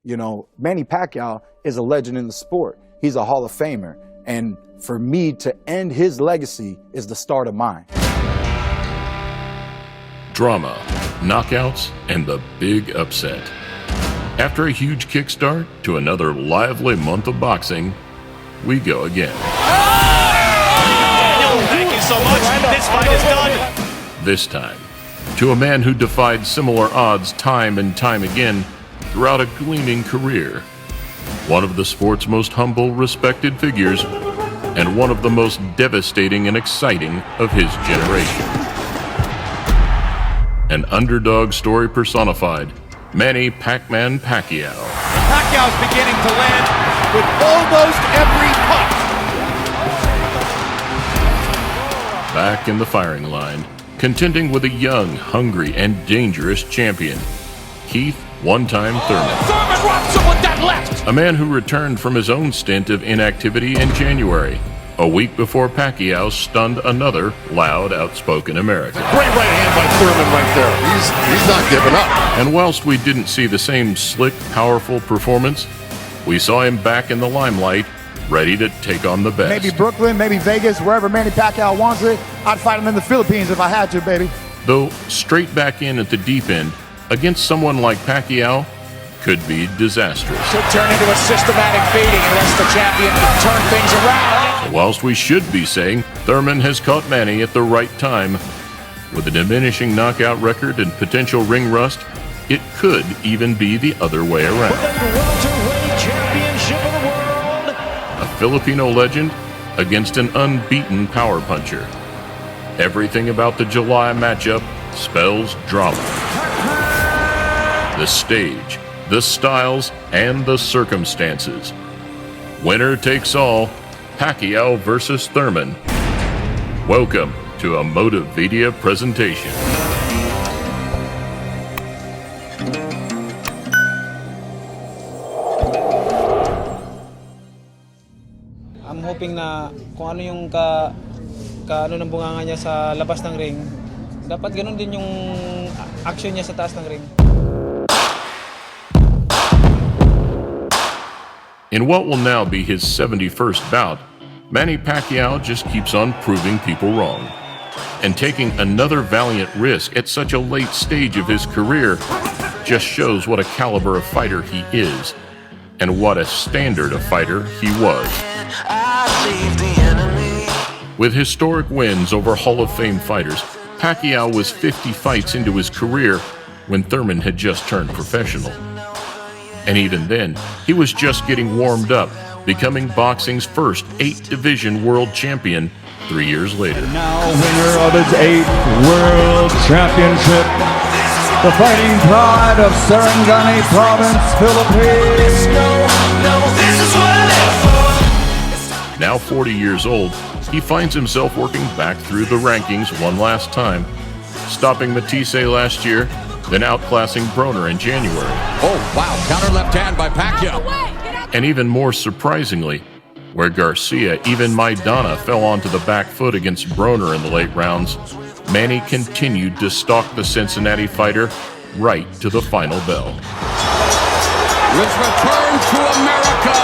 You know, Manny Pacquiao is a legend in the sport. He's a Hall of Famer. And for me to end his legacy is the start of mine. Drama, knockouts, and the big upset. After a huge kickstart to another lively month of boxing, we go again. Thank you so much. This fight is done. This time, to a man who defied similar odds time and time again throughout a gleaming career. One of the sport's most humble, respected figures, and one of the most devastating and exciting of his generation. An underdog story personified, Manny Pac-Man Pacquiao. Pacquiao's beginning to land with almost every punch. Back in the firing line, contending with a young, hungry, and dangerous champion, Keith one-time Thurman. Thurman rocks him with that left. A man who returned from his own stint of inactivity in January, a week before Pacquiao stunned another loud, outspoken American. Great right hand by Thurman right there. He's not giving up. And whilst we didn't see the same slick, powerful performance, we saw him back in the limelight, ready to take on the best. Maybe Brooklyn, maybe Vegas, wherever Manny Pacquiao wants it, I'd fight him in the Philippines if I had to, baby. Though straight back in at the deep end, against someone like Pacquiao, could be disastrous. Could turn into a systematic beating unless the champion can turn things around. Whilst we should be saying Thurman has caught Manny at the right time, with a diminishing knockout record and potential ring rust, it could even be the other way around. A Filipino legend against an unbeaten power puncher. Everything about the July matchup spells drama. The stage, the styles, and the circumstances. Winner takes all, Pacquiao versus Thurman. Welcome to a Motivedia presentation. I'm hoping na kung ano yung ano ng bunganga niya sa labas ng ring, dapat ganun din yung action niya sa taas ng ring. In what will now be his 71st bout, Manny Pacquiao just keeps on proving people wrong. And taking another valiant risk at such a late stage of his career just shows what a caliber of fighter he is, and what a standard of fighter he was. With historic wins over Hall of Fame fighters, Pacquiao was 50 fights into his career when Thurman had just turned professional. And even then, he was just getting warmed up, becoming boxing's first 8-division world champion 3 years later. Now winner of his 8th world championship, the fighting pride of Sarangani Province, Philippines. Now 40 years old, he finds himself working back through the rankings one last time, stopping Matisse last year, then outclassing Broner in January. Oh, wow. Counter left hand by Pacquiao. And even more surprisingly, where Garcia, even Maidana, fell onto the back foot against Broner in the late rounds, Manny continued to stalk the Cincinnati fighter right to the final bell. His return to America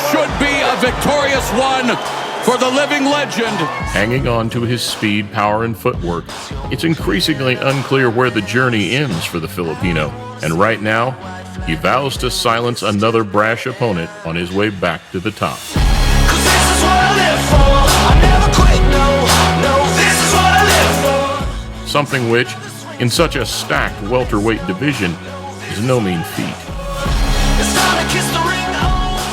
should be a victorious one for the living legend. Hanging on to his speed, power, and footwork, it's increasingly unclear where the journey ends for the Filipino. And right now, he vows to silence another brash opponent on his way back to the top. Something which, in such a stacked welterweight division, is no mean feat.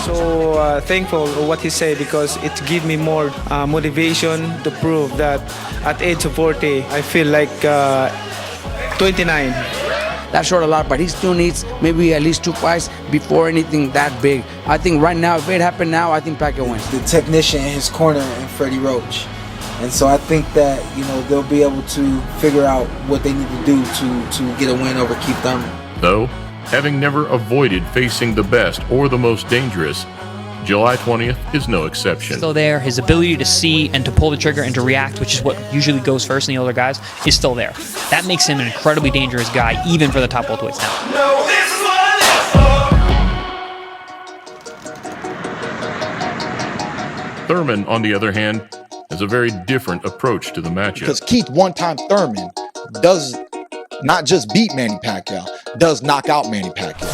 So thankful of what he said, because it gave me more motivation to prove that at age of 40, I feel like 29. That's short a lot, but he still needs maybe at least 2 fights before anything that big. I think right now, if it happened now, I think Pacquiao wins. The technician in his corner and Freddie Roach. And so I think that, they'll be able to figure out what they need to do to get a win over Keith Thurman. Though, having never avoided facing the best or the most dangerous, July 20th is no exception. Still there. His ability to see and to pull the trigger and to react, which is what usually goes first in the older guys, is still there. That makes him an incredibly dangerous guy, even for the top welterweights now. No, this is what I live for. Thurman, on the other hand, has a very different approach to the matchup. Because Keith, one-time Thurman, does not just beat Manny Pacquiao, does knock out Manny Pacquiao.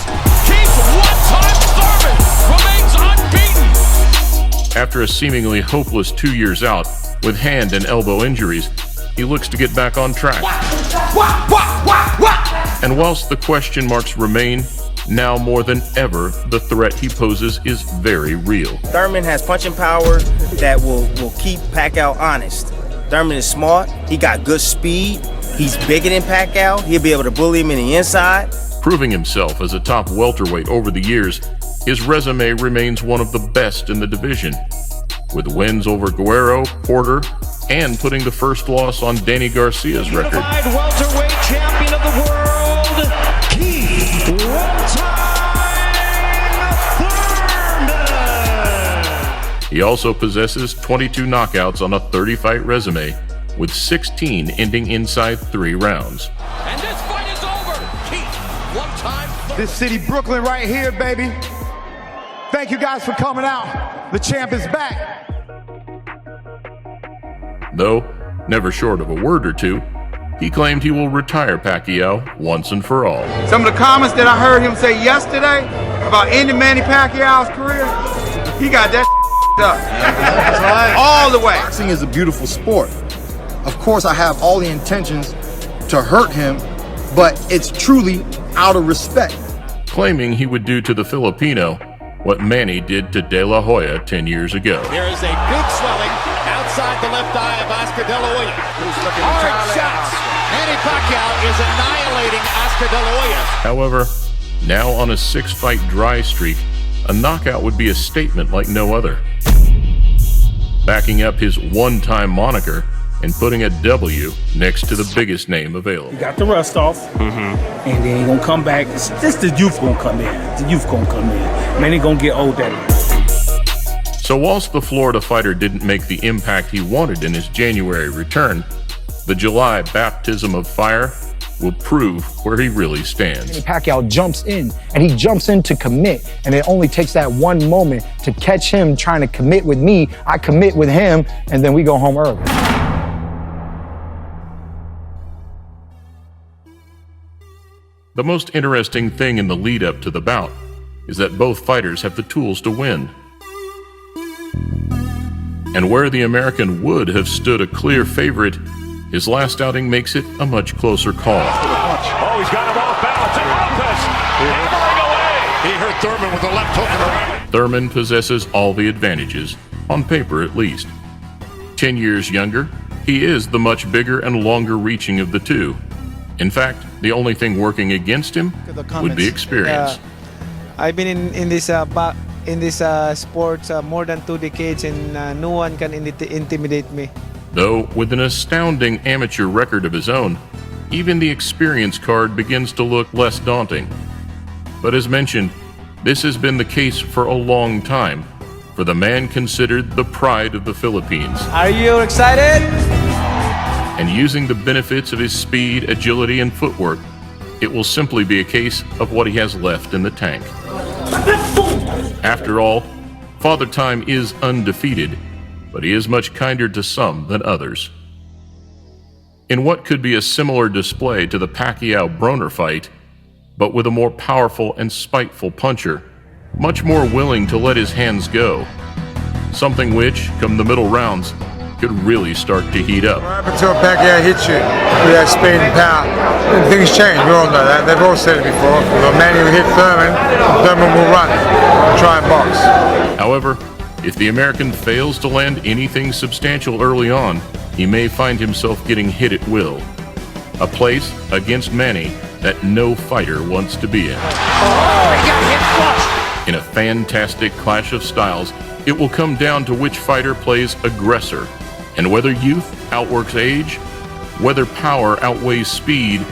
Keith one-time Thurman remains unbeaten. After a seemingly hopeless 2 years out with hand and elbow injuries, he looks to get back on track. And whilst the question marks remain, now more than ever, the threat he poses is very real. Thurman has punching power that will keep Pacquiao honest. Thurman is smart, he got good speed, he's bigger than Pacquiao, he'll be able to bully him in the inside. Proving himself as a top welterweight over the years, his resume remains one of the best in the division, with wins over Guerrero, Porter, and putting the first loss on Danny Garcia's record. Unified welterweight champion of the world, Keith Thurman. He also possesses 22 knockouts on a 30-fight resume, with 16 ending inside 3 rounds. And this fight is over. Keith, one-time. This city, Brooklyn, right here, baby. Thank you guys for coming out. The champ is back. Though, never short of a word or two, he claimed he will retire Pacquiao once and for all. Some of the comments that I heard him say yesterday about ending Manny Pacquiao's career, he got that up. That's right. All the way. Boxing is a beautiful sport. Of course, I have all the intentions to hurt him, but it's truly out of respect. Claiming he would do to the Filipino what Manny did to De La Hoya 10 years ago. There is a big swelling outside the left eye of Oscar De La Hoya. Hard shots. Manny Pacquiao is annihilating Oscar De La Hoya. However, now on a 6-fight dry streak, a knockout would be a statement like no other. Backing up his one-time moniker and putting a W next to the biggest name available. Got the rust off, and then he gonna come back. This the youth gonna come in. The youth gonna come in. Man, he gonna get old that way. So whilst the Florida fighter didn't make the impact he wanted in his January return, the July baptism of fire will prove where he really stands. Manny Pacquiao jumps in, and he jumps in to commit, and it only takes that one moment to catch him trying to commit with me. I commit with him, and then we go home early. The most interesting thing in the lead-up to the bout is that both fighters have the tools to win. And where the American would have stood a clear favorite, his last outing makes it a much closer call. Oh, he's got him off balance. And Lopez hammering away. He hurt Thurman with a left hook in the right. Thurman possesses all the advantages, on paper at least. 10 years younger, he is the much bigger and longer reaching of the two. In fact, the only thing working against him would be experience. I've been in this sport more than 2 decades, and no one can intimidate me. Though, with an astounding amateur record of his own, even the experience card begins to look less daunting. But as mentioned, this has been the case for a long time for the man considered the pride of the Philippines. Are you excited? And using the benefits of his speed, agility, and footwork, it will simply be a case of what he has left in the tank. After all, Father Time is undefeated, but he is much kinder to some than others. In what could be a similar display to the Pacquiao-Broner fight, but with a more powerful and spiteful puncher, much more willing to let his hands go, something which, come the middle rounds, could really start to heat up. What happened to a Pacquiao hit you with that speed and power? Things change, we all know that. They've all said it before. When Manny will hit Thurman, Thurman will run, try and box. However, if the American fails to land anything substantial early on, he may find himself getting hit at will. A place against Manny that no fighter wants to be in. Oh, he got hit flush. In a fantastic clash of styles, it will come down to which fighter plays aggressor, and whether youth outworks age, whether power outweighs speed,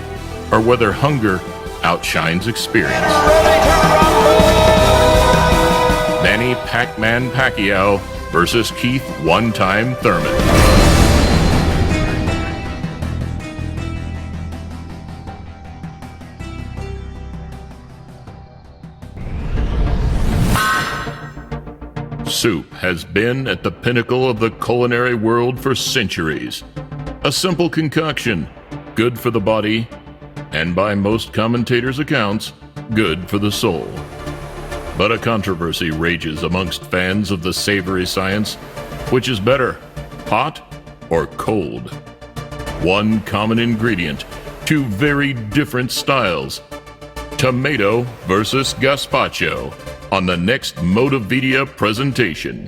or whether hunger outshines experience. Manny Pac-Man Pacquiao versus Keith One-Time Thurman. Soup has been at the pinnacle of the culinary world for centuries. A simple concoction, good for the body, and by most commentators' accounts, good for the soul. But a controversy rages amongst fans of the savory science. Which is better, hot or cold? One common ingredient, two very different styles. Tomato versus gazpacho on the next Motivedia presentation.